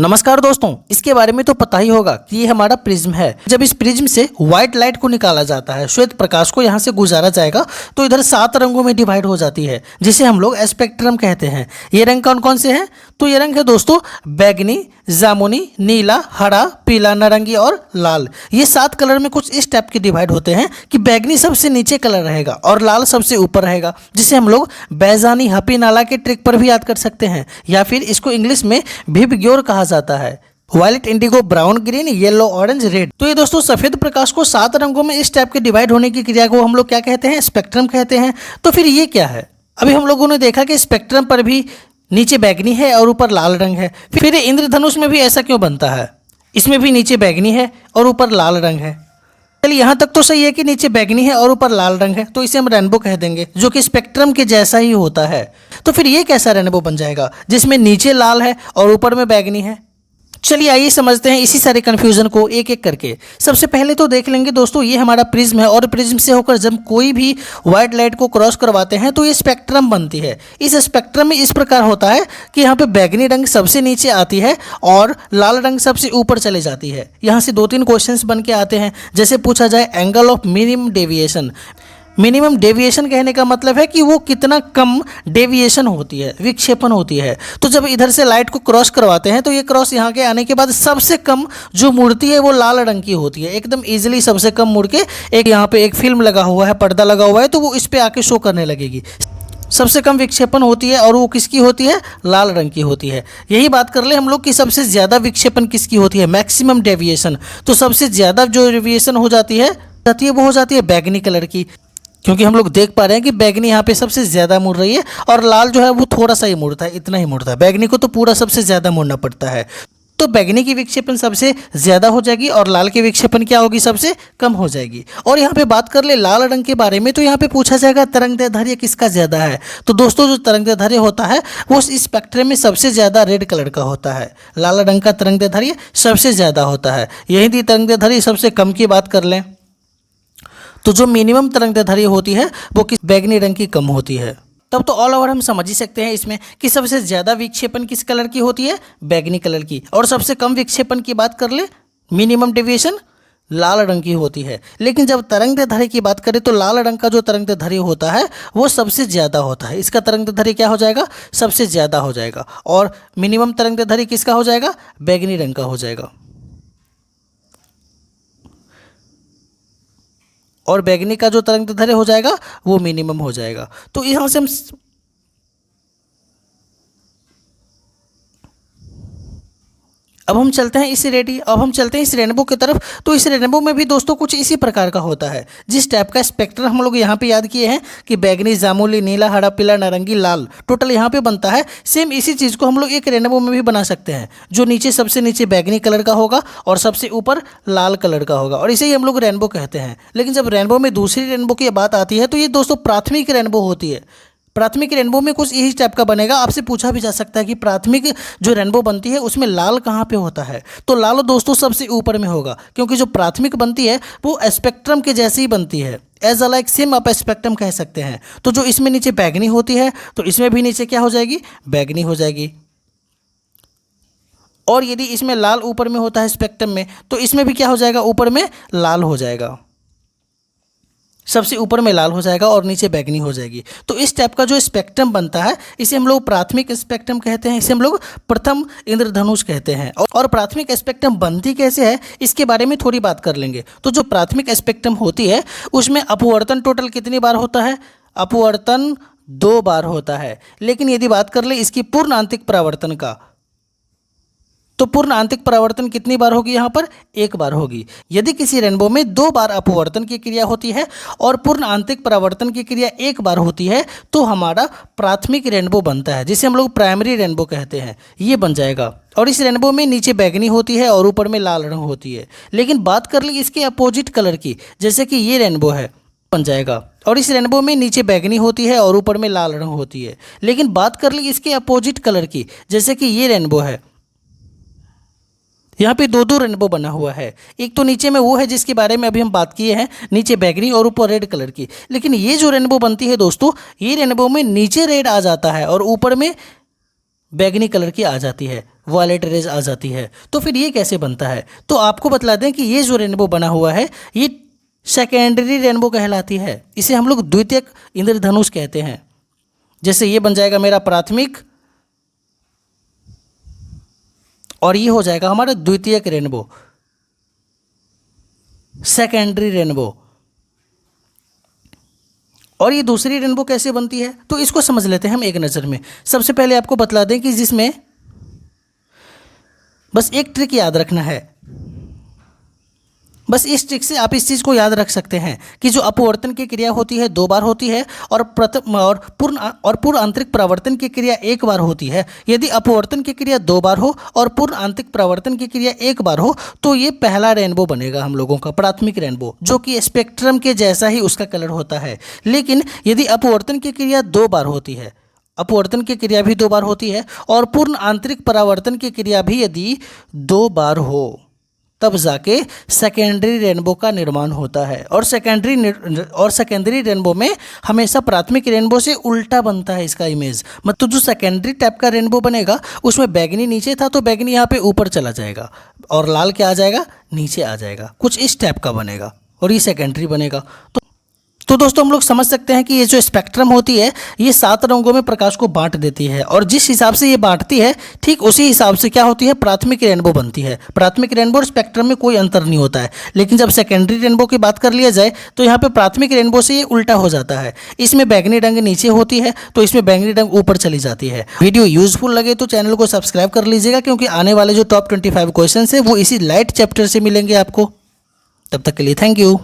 नमस्कार दोस्तों, इसके बारे में तो पता ही होगा कि ये हमारा प्रिज्म है। जब इस प्रिज्म से व्हाइट लाइट को निकाला जाता है, श्वेत प्रकाश को यहाँ से गुजारा जाएगा तो इधर 7 रंगों में डिवाइड हो जाती है, जिसे हम लोग स्पेक्ट्रम कहते हैं। ये रंग कौन कौन से हैं? तो ये रंग है दोस्तों बैगनी, जामुनी, नीला, हरा, पीला, नारंगी और लाल। ये 7 कलर में कुछ इस टाइप के डिवाइड होते हैं कि बैगनी सबसे नीचे कलर रहेगा और लाल सबसे ऊपर रहेगा, जिसे हम लोग बैजानी हपी नाला के ट्रिक पर भी याद कर सकते हैं, या फिर इसको इंग्लिश में विबग्योर कहा जाता है। Violet, indigo, brown, green, yellow, orange, red. तो ये दोस्तों सफेद प्रकाश को 7 रंगों में इस टाइप के डिवाइड होने की क्रिया को हम लोग क्या कहते हैं? स्पेक्ट्रम कहते हैं। तो फिर ये क्या है? अभी हम लोगों ने देखा कि स्पेक्ट्रम पर भी नीचे बैगनी है और ऊपर लाल रंग है। फिर इंद्रधनुष में भी ऐसा क्यों बनता है? इसमें भी नीचे बैगनी है और ऊपर लाल रंग है। चलिए यहाँ तक तो सही है कि नीचे बैगनी है और ऊपर लाल रंग है, तो इसे हम रेनबो कह देंगे, जो कि स्पेक्ट्रम के जैसा ही होता है। तो फिर ये कैसा रेनबो बन जाएगा जिसमें नीचे लाल है और ऊपर में बैगनी है? चलिए आइए समझते हैं इसी सारे कन्फ्यूजन को एक एक करके। सबसे पहले तो देख लेंगे दोस्तों, ये हमारा प्रिज्म है और प्रिज्म से होकर जब कोई भी व्हाइट लाइट को क्रॉस करवाते हैं तो ये स्पेक्ट्रम बनती है। इस स्पेक्ट्रम में इस प्रकार होता है कि यहाँ पे बैगनी रंग सबसे नीचे आती है और लाल रंग सबसे ऊपर चले जाती है। यहाँ से 2-3 क्वेश्चंस बन के आते हैं। जैसे पूछा जाए angle of minimum deviation. Minimum deviation कहने का मतलब है कि वो कितना कम डेविएशन होती है, विक्षेपण होती है। तो जब इधर से लाइट को क्रॉस करवाते हैं तो ये क्रॉस यहाँ के आने के बाद सबसे कम जो मुड़ती है वो लाल रंग की होती है, एकदम इजीली सबसे कम मुड़ के एक यहाँ पे एक फिल्म लगा हुआ है, पर्दा लगा हुआ है, तो वो इस पे आके शो करने लगेगी। सबसे कम विक्षेपण होती है और वो किसकी होती है? लाल रंग की होती है। यही बात कर ले हम लोग कि सबसे ज़्यादा विक्षेपण किसकी होती है? Maximum deviation. तो सबसे ज़्यादा जो डेविएशन हो जाती है वो हो जाती है बैगनी कलर की, क्योंकि हम लोग देख पा रहे हैं कि बैगनी यहाँ पे सबसे ज़्यादा मुड़ रही है और लाल जो है वो थोड़ा सा ही मुड़ता है, इतना ही मुड़ता है। बैगनी को तो पूरा सबसे ज़्यादा मुड़ना पड़ता है। तो बैगनी की विक्षेपण सबसे ज़्यादा हो जाएगी और लाल की विक्षेपण क्या होगी? सबसे कम हो जाएगी। और यहाँ पे बात कर ले लाल रंग के बारे में, तो यहाँ पे पूछा जाएगा तरंगदैर्ध्य किसका ज़्यादा है? तो दोस्तों जो तरंगदैर्ध्य होता है वो इस स्पेक्ट्रम में सबसे ज़्यादा रेड कलर का होता है। लाल रंग का तरंगदैर्ध्य सबसे ज़्यादा होता है। यही थी तरंगदैर्ध्य सबसे कम की बात कर लें तो जो मिनिमम तरंगदैर्ध्य होती है वो किस बैगनी रंग की कम होती है। तब तो ऑल ओवर हम समझ ही सकते हैं इसमें कि सबसे ज़्यादा विक्षेपण किस कलर की होती है? बैगनी कलर की। और सबसे कम विक्षेपण की बात कर ले, मिनिमम डेविएशन, लाल रंग की होती है। लेकिन जब तरंगदैर्ध्य की बात करें तो लाल रंग का जो तरंगदैर्ध्य होता है वो सबसे ज़्यादा होता है। इसका तरंगदैर्ध्य क्या हो जाएगा? सबसे ज़्यादा हो जाएगा। और मिनिमम तरंगदैर्ध्य किसका हो जाएगा? बैगनी रंग का हो जाएगा। और बैगनी का जो तरंगदैर्ध्य हो जाएगा वो मिनिमम हो जाएगा। तो यहाँ से हम अब हम चलते हैं इस रेनबो की तरफ। तो इस रेनबो में भी दोस्तों कुछ इसी प्रकार का होता है। जिस टाइप का स्पेक्ट्रम हम लोग यहाँ पे याद किए हैं कि बैगनी, जामुनी, नीला, हरा, पीला, नारंगी, लाल टोटल यहाँ पे बनता है, सेम इसी चीज़ को हम लोग एक रेनबो में भी बना सकते हैं, जो नीचे सबसे नीचे बैगनी कलर का होगा और सबसे ऊपर लाल कलर का होगा, और इसे ही हम लोग रेनबो कहते हैं। लेकिन जब रेनबो में दूसरी रेनबो की बात आती है तो ये दोस्तों प्राथमिक रेनबो होती है। प्राथमिक रेनबो में कुछ इस टाइप का बनेगा। आपसे पूछा भी जा सकता है कि प्राथमिक जो रेनबो बनती है उसमें लाल कहाँ पे होता है? तो लाल दोस्तों सबसे ऊपर में होगा, क्योंकि जो प्राथमिक बनती है वो स्पेक्ट्रम के जैसी ही बनती है। एज लाइक सेम आप स्पेक्ट्रम कह सकते हैं। तो जो इसमें नीचे बैगनी होती है तो इसमें भी नीचे क्या हो जाएगी? बैगनी हो जाएगी। और यदि इसमें लाल ऊपर में होता है स्पेक्ट्रम में, तो इसमें भी क्या हो जाएगा? ऊपर में लाल हो जाएगा। सबसे ऊपर में लाल हो जाएगा और नीचे बैगनी हो जाएगी। तो इस टाइप का जो स्पेक्ट्रम बनता है इसे हम लोग प्राथमिक स्पेक्ट्रम कहते हैं। इसे हम लोग प्रथम इंद्रधनुष कहते हैं। और प्राथमिक स्पेक्ट्रम बनती कैसे है इसके बारे में थोड़ी बात कर लेंगे। तो जो प्राथमिक स्पेक्ट्रम होती है उसमें अपवर्तन टोटल कितनी बार होता है? अपवर्तन 2 बार होता है। लेकिन यदि बात कर ले इसकी पूर्ण आंतरिक परावर्तन का, तो पूर्ण आंतरिक परावर्तन कितनी बार होगी? यहाँ पर 1 बार होगी। यदि किसी रेनबो में 2 बार अपवर्तन की क्रिया होती है और पूर्ण आंतरिक परावर्तन की क्रिया 1 बार होती है तो हमारा प्राथमिक रेनबो बनता है, जिसे हम लोग प्राइमरी रेनबो कहते हैं। ये बन जाएगा। और इस रेनबो में नीचे बैगनी होती है और ऊपर में लाल रंग होती है। लेकिन बात कर ली इसके अपोजिट कलर की, जैसे कि ये रेनबो है, बन जाएगा। और इस रेनबो में नीचे बैगनी होती है और ऊपर में लाल रंग होती है। लेकिन बात कर ली इसके अपोजिट कलर की, जैसे कि ये रेनबो है, यहाँ पे 2 रेनबो बना हुआ है। एक तो नीचे में वो है जिसके बारे में अभी हम बात किए हैं, नीचे बैगनी और ऊपर रेड कलर की। लेकिन ये जो रेनबो बनती है दोस्तों, ये रेनबो में नीचे रेड आ जाता है और ऊपर में बैगनी कलर की आ जाती है। वायलेट रेज आ जाती है। तो फिर ये कैसे बनता है? तो आपको बतला दें कि ये जो रेनबो बना हुआ है ये सेकेंडरी रेनबो कहलाती है। इसे हम लोग द्वितीयक इंद्रधनुष कहते हैं। जैसे ये बन जाएगा मेरा प्राथमिक और ये हो जाएगा हमारा द्वितीयक रेनबो, सेकेंडरी रेनबो। और ये दूसरी रेनबो कैसे बनती है तो इसको समझ लेते हैं हम एक नज़र में। सबसे पहले आपको बतला दें कि जिसमें बस एक ट्रिक याद रखना है। बस इस ट्रिक से आप इस चीज़ को याद रख सकते हैं कि जो अपवर्तन की क्रिया होती है 2 बार होती है और पूर्ण आंतरिक परावर्तन की क्रिया 1 बार होती है। यदि अपवर्तन की क्रिया 2 बार हो और पूर्ण आंतरिक परावर्तन की क्रिया 1 बार हो तो ये पहला रेनबो बनेगा हम लोगों का, प्राथमिक रेनबो, जो कि स्पेक्ट्रम के जैसा ही उसका कलर होता है। लेकिन यदि अपवर्तन की क्रिया 2 बार होती है, अपवर्तन की क्रिया भी 2 बार होती है और पूर्ण आंतरिक परावर्तन की क्रिया भी यदि 2 बार हो तब जाके सेकेंडरी रेनबो का निर्माण होता है। और सेकेंडरी रेनबो में हमेशा प्राथमिक रेनबो से उल्टा बनता है इसका इमेज। मतलब जो सेकेंडरी टाइप का रेनबो बनेगा उसमें बैगनी नीचे था तो बैगनी यहाँ पे ऊपर चला जाएगा और लाल क्या आ जाएगा, नीचे आ जाएगा, कुछ इस टाइप का बनेगा और ये सेकेंडरी बनेगा। तो दोस्तों हम लोग समझ सकते हैं कि ये जो स्पेक्ट्रम होती है ये 7 रंगों में प्रकाश को बांट देती है और जिस हिसाब से ये बांटती है ठीक उसी हिसाब से क्या होती है, प्राथमिक रेनबो बनती है। प्राथमिक रेनबो और स्पेक्ट्रम में कोई अंतर नहीं होता है। लेकिन जब सेकेंडरी रेनबो की बात कर लिया जाए तो यहाँ पे प्राथमिक रेनबो से ये उल्टा हो जाता है। इसमें बैगनी रंग नीचे होती है तो इसमें बैगनी रंग ऊपर चली जाती है। वीडियो यूजफुल लगे तो चैनल को सब्सक्राइब कर लीजिएगा क्योंकि आने वाले जो टॉप 25 क्वेश्चन है वो इसी लाइट चैप्टर से मिलेंगे आपको। तब तक के लिए थैंक यू।